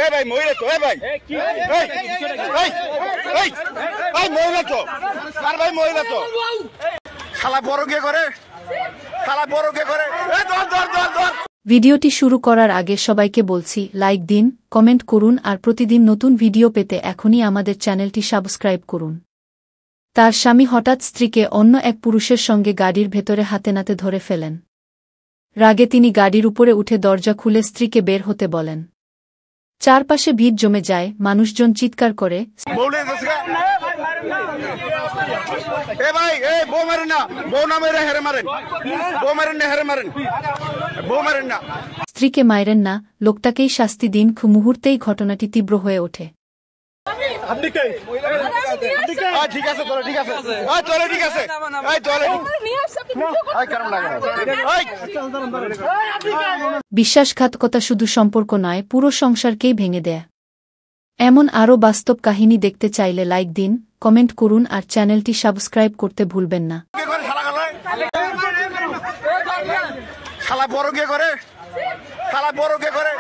এ ভাই মহিলা তো, এ ভাই মহিলা তো, আর ভাই মহিলা তো শালা বড় কে করে, শালা বড় কে করে। ভিডিওটি শুরু করার আগে সবাইকে বলছি, লাইক দিন, কমেন্ট করুন আর প্রতিদিন নতুন ভিডিও পেতে এখনই আমাদের চ্যানেলটি সাবস্ক্রাইব করুন। তার স্বামী হঠাৎ স্ত্রীকে অন্য এক পুরুষের সঙ্গে গাড়ির ভেতরে হাতে নাতে ধরে ফেলেন। রাগে তিনি গাড়ির উপরে উঠে দরজা খুলে স্ত্রীকে বের হতে বলেন। চারপাশে ভিড় জমে যায়, মানুষজন চিৎকার করে, এ ভাই এ বউ মারেন না, বউ না মেরে হেরে মারেন, বউ মারেন না, হেরে মারেন, বউ মারেন না। স্ত্রীকে মাইরেন না, লোকটাকেই শাস্তি দিন। মুহূর্তেই ঘটনাটি তীব্র হয়ে ওঠে। ঠিক আছে চলো, ঠিক আছে চলো, ঠিক আছে চলো। বিশ্বাসঘাতকতা শুধু সম্পর্ক নয়, পুরো সংসারকেই ভেঙে দেয়। এমন আরও বাস্তব কাহিনী দেখতে চাইলে লাইক দিন, কমেন্ট করুন আর চ্যানেলটি সাবস্ক্রাইব করতে ভুলবেন না। শালা বড় কে করে, শালা বড় কে করে।